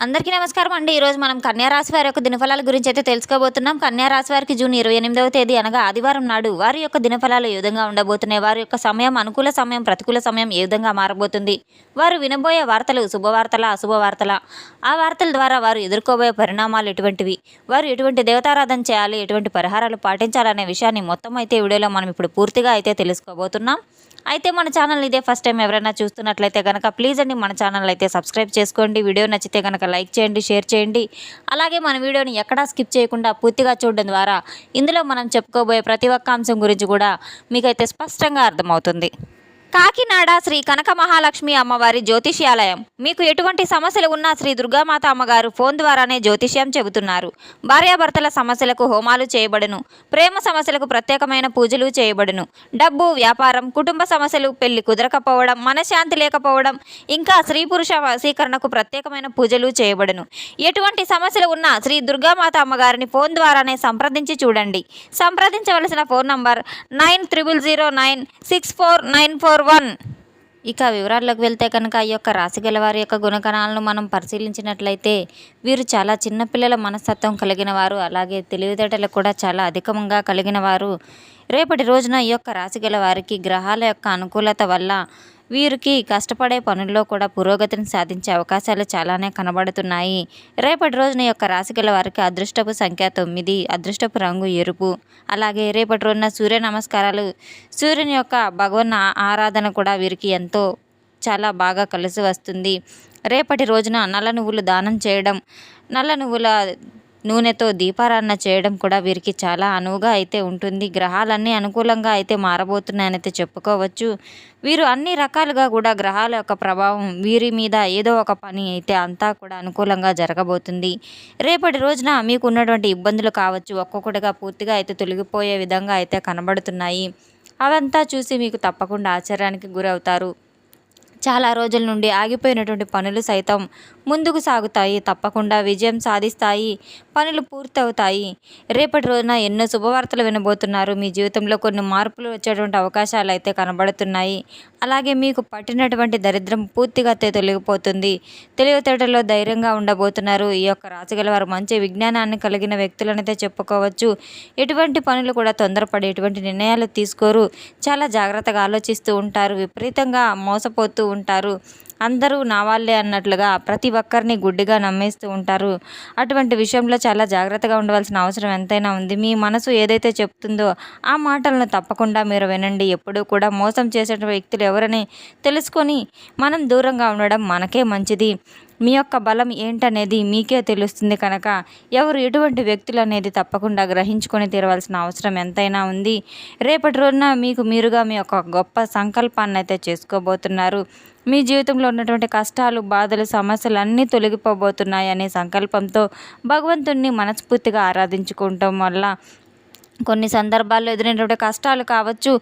అందరికీ నమస్కారం అండి. ఈరోజు మనం కన్యా రాశి వారి యొక్క దినఫలాల గురించి అయితే తెలుసుకోబోతున్నాం. కన్యా రాశి వారికి జూన్ 28వ తేదీ అనగా ఆదివారం నాడు వారి యొక్క దినఫలాలు ఏ విధంగా ఉండబోతున్నాయి, వారి యొక్క సమయం అనుకూల సమయం ప్రతికూల సమయం ఏ విధంగా మారబోతుంది, వారు వినబోయే వార్తలు శుభవార్తల అశుభవార్తల, ఆ వార్తల ద్వారా వారు ఎదుర్కోబోయే పరిణామాలు ఎటువంటివి, వారు ఎటువంటి దేవతారాధన చేయాలి, ఎటువంటి పరిహారాలు పాటించాలనే విషయాన్ని మొత్తం అయితే వీడియోలో మనం ఇప్పుడు పూర్తిగా అయితే తెలుసుకోబోతున్నాం. అయితే మన ఛానల్ ఇదే ఫస్ట్ టైం ఎవరైనా చూస్తున్నట్లయితే కనుక ప్లీజ్ అండి మన ఛానల్ అయితే సబ్స్క్రైబ్ చేసుకోండి. వీడియో నచ్చితే కనుక లైక్ చేయండి, షేర్ చేయండి. అలాగే మన వీడియోని ఎక్కడా స్కిప్ చేయకుండా పూర్తిగా చూడడం ద్వారా ఇందులో మనం చెప్పుకోబోయే ప్రతి ఒక్క అంశం గురించి కూడా మీకైతే స్పష్టంగా అర్థమవుతుంది. కాకినాడ శ్రీ కనక మహాలక్ష్మి అమ్మవారి జ్యోతిష్యాలయం. మీకు ఎటువంటి సమస్యలు ఉన్నా శ్రీ దుర్గామాత అమ్మగారు ఫోన్ ద్వారానే జ్యోతిష్యం చెబుతున్నారు. భార్యాభర్తల సమస్యలకు హోమాలు చేయబడును. ప్రేమ సమస్యలకు ప్రత్యేకమైన పూజలు చేయబడును. డబ్బు, వ్యాపారం, కుటుంబ సమస్యలు, పెళ్లి కుదరకపోవడం, మనశ్శాంతి లేకపోవడం, ఇంకా స్త్రీ పురుష వశీకరణకు ప్రత్యేకమైన పూజలు చేయబడును. ఎటువంటి సమస్యలు ఉన్నా శ్రీ దుర్గామాత అమ్మగారిని ఫోన్ ద్వారానే సంప్రదించి చూడండి. సంప్రదించవలసిన ఫోన్ నంబర్ 9000964941. ఇక వివరాల్లోకి వెళ్తే కనుక ఈ యొక్క రాశి గల వారి యొక్క గుణగణాలను మనం పరిశీలించినట్లయితే వీరు చాలా చిన్నపిల్లల మనస్తత్వం కలిగిన వారు, అలాగే తెలివితేటలు కూడా చాలా అధికంగా కలిగిన వారు. రేపటి రోజున ఈ యొక్క రాశి గల వారికి గ్రహాల యొక్క అనుకూలత వల్ల వీరికి కష్టపడే పనుల్లో కూడా పురోగతిని సాధించే అవకాశాలు చాలానే కనబడుతున్నాయి. రేపటి రోజున యొక్క రాశి గల వారికి అదృష్టపు సంఖ్య 9, అదృష్టపు రంగు ఎరుపు. అలాగే రేపటి రోజున సూర్య నమస్కారాలు, సూర్యుని యొక్క భగవన్ ఆరాధన కూడా వీరికి ఎంతో చాలా బాగా కలిసి వస్తుంది. రేపటి రోజున నల్ల నువ్వులు దానం చేయడం, నల్ల నువ్వుల నూనెతో దీపారాధన చేయడం కూడా వీరికి చాలా అనువుగా అయితే ఉంటుంది. గ్రహాలన్నీ అనుకూలంగా అయితే మారబోతున్నాయని అయితే చెప్పుకోవచ్చు. వీరు అన్ని రకాలుగా కూడా గ్రహాల యొక్క ప్రభావం వీరి మీద ఏదో ఒక పని అయితే అంతా కూడా అనుకూలంగా జరగబోతుంది. రేపటి రోజున మీకు ఉన్నటువంటి ఇబ్బందులు కావచ్చు ఒక్కొక్కటిగా పూర్తిగా అయితే తొలగిపోయే విధంగా అయితే కనబడుతున్నాయి. అవంతా చూసి మీకు తప్పకుండా ఆశ్చర్యానికి గురవుతారు. చాలా రోజుల నుండి ఆగిపోయినటువంటి పనులు సైతం ముందుకు సాగుతాయి, తప్పకుండా విజయం సాధిస్తాయి, పనులు పూర్తవుతాయి. రేపటి రోజున ఎన్నో శుభవార్తలు వినబోతున్నారు. మీ జీవితంలో కొన్ని మార్పులు వచ్చేటువంటి అవకాశాలు అయితే కనబడుతున్నాయి. అలాగే మీకు పట్టినటువంటి దరిద్రం పూర్తిగా తొలగిపోతుంది. తెలివితేటల్లో ధైర్యంగా ఉండబోతున్నారు. ఈ యొక్క రాశి గల వారు మంచి విజ్ఞానాన్ని కలిగిన వ్యక్తులనైతే చెప్పుకోవచ్చు. ఎటువంటి పనులు కూడా తొందరపడి ఎటువంటి నిర్ణయాలు తీసుకోరు. చాలా జాగ్రత్తగా ఆలోచిస్తూ ఉంటారు. విపరీతంగా మోసపోతూ ఉంటారు. అందరూ నా వాళ్ళే అన్నట్లుగా ప్రతి ఒక్కరిని గుడ్డిగా నమ్మేస్తూ ఉంటారు. అటువంటి విషయంలో చాలా జాగ్రత్తగా ఉండవలసిన అవసరం ఎంతైనా ఉంది. మీ మనసు ఏదైతే చెప్తుందో ఆ మాటలను తప్పకుండా మీరు వినండి. ఎప్పుడూ కూడా మోసం చేసే వ్యక్తులు ఎవరని తెలుసుకొని మనం దూరంగా ఉండడం మనకే మంచిది. మీ యొక్క బలం ఏంటనేది మీకే తెలుస్తుంది కనుక ఎవరు ఎటువంటి వ్యక్తులు అనేది తప్పకుండా గ్రహించుకొని తీరవలసిన అవసరం ఎంతైనా ఉంది. రేపటి రోజున మీకు మీరుగా మీ యొక్క గొప్ప సంకల్పాన్ని అయితే చేసుకోబోతున్నారు. మీ జీవితంలో ఉన్నటువంటి కష్టాలు, బాధలు, సమస్యలు అన్నీ తొలగిపోబోతున్నాయి అనే సంకల్పంతో భగవంతుణ్ణి మనస్ఫూర్తిగా ఆరాధించుకోవటం వల్ల కొన్ని సందర్భాల్లో ఎదురైనటువంటి కష్టాలు కావచ్చు,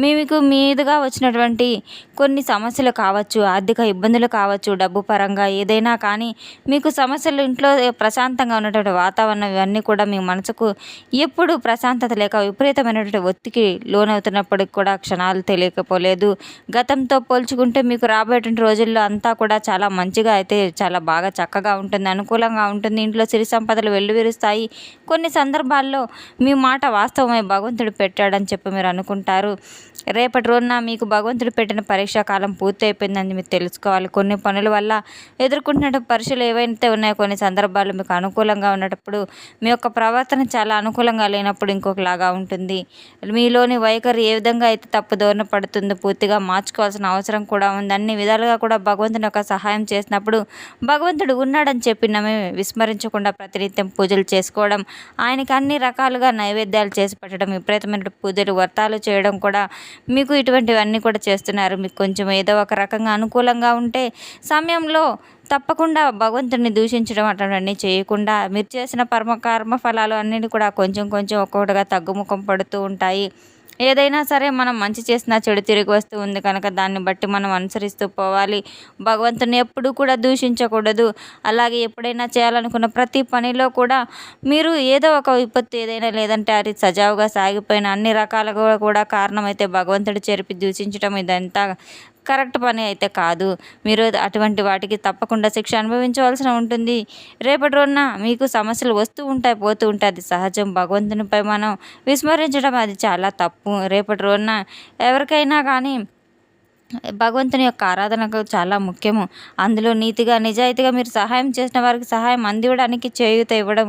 మీకు మీదుగా వచ్చినటువంటి కొన్ని సమస్యలు కావచ్చు, ఆర్థిక ఇబ్బందులు కావచ్చు, డబ్బు పరంగా ఏదైనా కానీ మీకు సమస్యలు, ఇంట్లో ప్రశాంతంగా ఉన్నటువంటి వాతావరణం ఇవన్నీ కూడా మీ మనసుకు ఎప్పుడు ప్రశాంతత లేక విపరీతమైనటువంటి ఒత్తిడికి లోనవుతున్నప్పటికి కూడా క్షణాలు తెలియకపోలేదు. గతంతో పోల్చుకుంటే మీకు రాబోయేటువంటి రోజుల్లో అంతా కూడా చాలా మంచిగా అయితే చాలా బాగా చక్కగా ఉంటుంది, అనుకూలంగా ఉంటుంది. ఇంట్లో సిరి సంపదలు వెల్లువిరుస్తాయి. కొన్ని సందర్భాల్లో మీ మాట వాస్తవమై భగవంతుడు పెట్టాడని చెప్పి మీరు అనుకుంటారు. రేపటి రోజున మీకు భగవంతుడు పెట్టిన పరీక్షా కాలం పూర్తి అయిపోయిందని మీరు తెలుసుకోవాలి. కొన్ని పనుల వల్ల ఎదుర్కొంటున్న పరీక్షలు ఏవైతే ఉన్నాయో కొన్ని సందర్భాల్లో మీకు అనుకూలంగా ఉన్నప్పుడు మీ యొక్క ప్రవర్తన చాలా అనుకూలంగా లేనప్పుడు ఇంకొకలాగా ఉంటుంది. మీలోని వైఖరి ఏ విధంగా అయితే తప్పుదోవన పడుతుందో పూర్తిగా మార్చుకోవాల్సిన అవసరం కూడా ఉంది. అన్ని విధాలుగా కూడా భగవంతుని యొక్క సహాయం చేసినప్పుడు భగవంతుడు ఉన్నాడని చెప్పి నమ్మి విస్మరించకుండా ప్రతినిత్యం పూజలు చేసుకోవడం, ఆయనకి అన్ని రకాలుగా నైవేద్యాలు చేసి పెట్టడం, విపరీతమైన పూజలు వ్రతాలు చేయడం కూడా మీకు ఇటువంటివన్నీ కూడా చేస్తున్నారు. మీకు కొంచెం ఏదో ఒక రకంగా అనుకూలంగా ఉంటే సమయంలో తప్పకుండా భగవంతుడిని దూషించడం అటువంటివన్నీ చేయకుండా మీరు చేసిన కర్మ ఫలాలు అన్నిటి కూడా కొంచెం కొంచెం ఒక్కొక్కటిగా తగ్గుముఖం పడుతూ ఉంటాయి. ఏదైనా సరే మనం మంచి చేసినా చెడు తిరిగి వస్తూ ఉంది కనుక దాన్ని బట్టి మనం అనుసరిస్తూ పోవాలి. భగవంతుని ఎప్పుడూ కూడా దూషించకూడదు. అలాగే ఎప్పుడైనా చేయాలనుకున్న ప్రతి పనిలో కూడా మీరు ఏదో ఒక విపత్తు ఏదైనా లేదంటే అది సజావుగా సాగిపోయిన అన్ని రకాలుగా కూడా కారణమైతే భగవంతుడు చెరిపి దూషించడం ఇదంతా కరెక్ట్ పని అయితే కాదు. మీరు అటువంటి వాటికి తప్పకుండా శిక్ష అనుభవించవలసి ఉంటుంది. రేపటి రోజున మీకు సమస్యలు వస్తూ ఉంటాయి, పోతూ ఉంటాయి. అది సహజం. భగవంతునిపై మనం విస్మరించడం అది చాలా తప్పు. రేపటి రోజున ఎవరికైనా కానీ భగవంతుని యొక్క ఆరాధనకు చాలా ముఖ్యము. అందులో నీతిగా, నిజాయితీగా మీరు సహాయం చేసిన వారికి సహాయం అందివ్వడానికి చేయూత ఇవ్వడం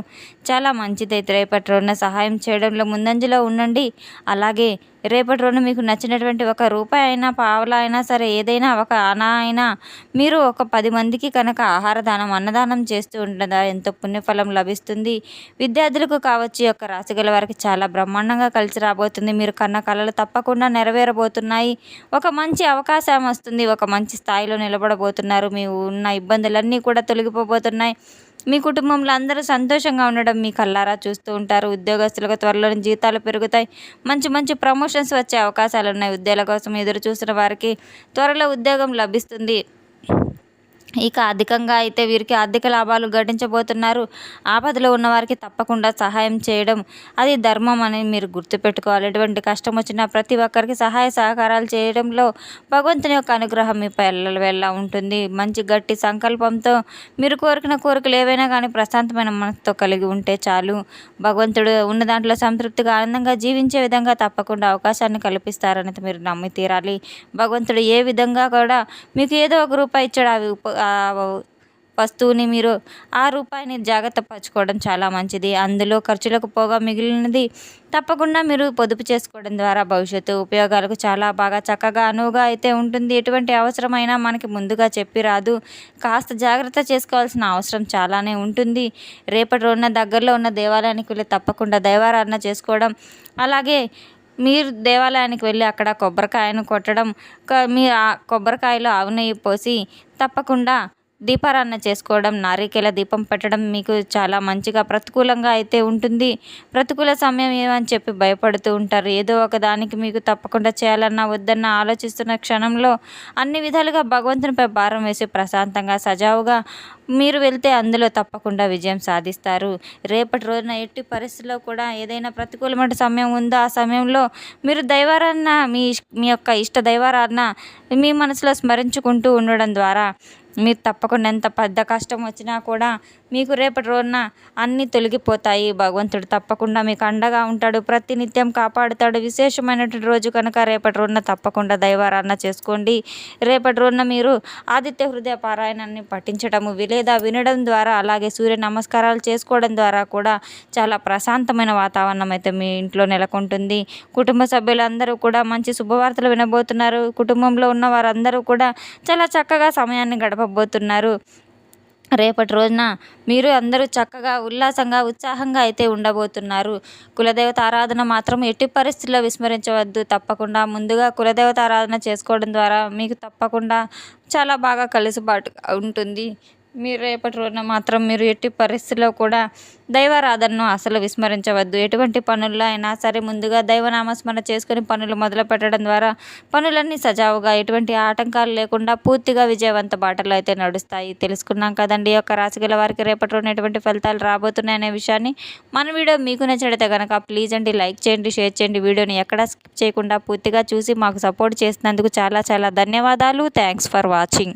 చాలా మంచిదైతే రేపటి రోజున సహాయం చేయడంలో ముందంజలో ఉండండి. అలాగే రేపటి రోజున మీకు నచ్చినటువంటి ఒక రూపాయి అయినా, పావలా అయినా సరే, ఏదైనా ఒక అనా అయినా మీరు ఒక 10 మందికి కనుక ఆహార దానం, అన్నదానం చేస్తూ ఉండగా ఎంతో పుణ్యఫలం లభిస్తుంది. విద్యార్థులకు కావచ్చు, ఈ యొక్క రాశి గల వారికి చాలా బ్రహ్మాండంగా కలిసి రాబోతుంది. మీరు కన్న కలలు తప్పకుండా నెరవేరబోతున్నాయి. ఒక మంచి అవకాశం వస్తుంది. ఒక మంచి స్థాయిలో నిలబడబోతున్నారు. మీ ఉన్న ఇబ్బందులన్నీ కూడా తొలగిపోబోతున్నాయి. మీ కుటుంబంలో అందరూ సంతోషంగా ఉండడం మీ కళ్ళారా చూస్తూ ఉంటారు. ఉద్యోగస్తులకు త్వరలోనే జీతాలు పెరుగుతాయి. మంచి మంచి ప్రమోషన్స్ వచ్చే అవకాశాలు ఉన్నాయి. ఉద్యోగాల కోసం ఎదురు చూసిన వారికి త్వరలో ఉద్యోగం లభిస్తుంది. ఇక అధికంగా అయితే వీరికి ఆర్థిక లాభాలు గడించబోతున్నారు. ఆపదలో ఉన్నవారికి తప్పకుండా సహాయం చేయడం అది ధర్మం అని మీరు గుర్తుపెట్టుకోవాలి. ఎటువంటి కష్టం వచ్చినా ప్రతి ఒక్కరికి సహాయ సహకారాలు చేయడంలో భగవంతుని యొక్క అనుగ్రహం మీపై ఎల్లవేళలా ఉంటుంది. మంచి గట్టి సంకల్పంతో మీరు కోరిన కోరికలు ఏవైనా కానీ ప్రశాంతమైన మనసుతో కలిగి ఉంటే చాలు. భగవంతుడు ఉన్న దాంట్లో సంతృప్తిగా ఆనందంగా జీవించే విధంగా తప్పకుండా అవకాశాన్ని కల్పిస్తారని మీరు నమ్మి తీరాలి. భగవంతుడు ఏ విధంగా కూడా మీకు ఏదో ఒక రూపాయి ఇచ్చాడు. ఆ వస్తువుని మీరు ఆ రూపాయిని జాగ్రత్త పరచుకోవడం చాలా మంచిది. అందులో ఖర్చులకు పోగా మిగిలినది తప్పకుండా మీరు పొదుపు చేసుకోవడం ద్వారా భవిష్యత్తు ఉపయోగాలకు చాలా బాగా చక్కగా అనువుగా అయితే ఉంటుంది. ఎటువంటి అవసరమైనా మనకి ముందుగా చెప్పి రాదు. కాస్త జాగ్రత్త చేసుకోవాల్సిన అవసరం చాలానే ఉంటుంది. రేపటి రోజున దగ్గరలో ఉన్న దేవాలయానికి వెళ్ళి తప్పకుండా దైవారాధన చేసుకోవడం, అలాగే మీరు దేవాలయానికి వెళ్ళి అక్కడ కొబ్బరికాయను కొట్టడం, మీ ఆ కొబ్బరికాయలో ఆవు నెయ్యి పోసి తప్పకుండా దీపారాధన చేసుకోవడం, నారికేల దీపం పెట్టడం మీకు చాలా మంచిగా ప్రతికూలంగా అయితే ఉంటుంది. ప్రతికూల సమయం ఏమని చెప్పి భయపడుతూ ఉంటారు. ఏదో ఒక దానికి మీకు తప్పకుండా చేయాలన్నా వద్దన్నా ఆలోచిస్తున్న క్షణంలో అన్ని విధాలుగా భగవంతునిపై భారం వేసి ప్రశాంతంగా సజావుగా మీరు వెళ్తే అందులో తప్పకుండా విజయం సాధిస్తారు. రేపటి రోజున ఎట్టి పరిస్థితుల్లో కూడా ఏదైనా ప్రతికూలమైన సమయం ఉందో ఆ సమయంలో మీరు దైవారాధన, మీ యొక్క ఇష్ట దైవారాధన మీ మనసులో స్మరించుకుంటూ ఉండడం ద్వారా మీరు తప్పకుండా ఎంత పెద్ద కష్టం వచ్చినా కూడా మీకు రేపటి రోజున అన్నీ తొలగిపోతాయి. భగవంతుడు తప్పకుండా మీకు అండగా ఉంటాడు. ప్రతినిత్యం కాపాడుతాడు. విశేషమైనటువంటి రోజు కనుక రేపటి రోజున తప్పకుండా దైవారాధన చేసుకోండి. రేపటి రోజున మీరు ఆదిత్య హృదయ పారాయణాన్ని పఠించడము లేదా వినడం ద్వారా, అలాగే సూర్య నమస్కారాలు చేసుకోవడం ద్వారా కూడా చాలా ప్రశాంతమైన వాతావరణం అయితే మీ ఇంట్లో నెలకొంటుంది. కుటుంబ సభ్యులందరూ కూడా మంచి శుభవార్తలు వినబోతున్నారు. కుటుంబంలో ఉన్న వారందరూ కూడా చాలా చక్కగా సమయాన్ని గడపబోతున్నారు. రేపటి రోజున మీరు అందరూ చక్కగా ఉల్లాసంగా ఉత్సాహంగా అయితే ఉండబోతున్నారు. కులదేవత ఆరాధన మాత్రం ఎట్టి పరిస్థితుల్లో విస్మరించవద్దు. తప్పకుండా ముందుగా కులదేవత ఆరాధన చేసుకోవడం ద్వారా మీకు తప్పకుండా చాలా బాగా కలిసిబాటుగా ఉంటుంది. మీరు రేపటి రోజున మాత్రం మీరు ఎట్టి పరిస్థితుల్లో కూడా దైవారాధనను అసలు విస్మరించవద్దు. ఎటువంటి పనుల్లో అయినా సరే ముందుగా దైవనామస్మరణ చేసుకొని పనులు మొదలు పెట్టడం ద్వారా పనులన్నీ సజావుగా ఎటువంటి ఆటంకాలు లేకుండా పూర్తిగా విజయవంత బాటలో అయితే నడుస్తాయి. తెలుసుకున్నాం కదండి ఈ యొక్క రాశి గల వారికి రేపటి రోజున ఎటువంటి ఫలితాలు రాబోతున్నాయి అనే విషయాన్ని. మన వీడియో మీకు నచ్చినట్లయితే కనుక ప్లీజ్ అండి లైక్ చేయండి, షేర్ చేయండి. వీడియోని ఎక్కడా స్కిప్ చేయకుండా పూర్తిగా చూసి మాకు సపోర్ట్ చేసినందుకు చాలా చాలా ధన్యవాదాలు. Thanks for watching.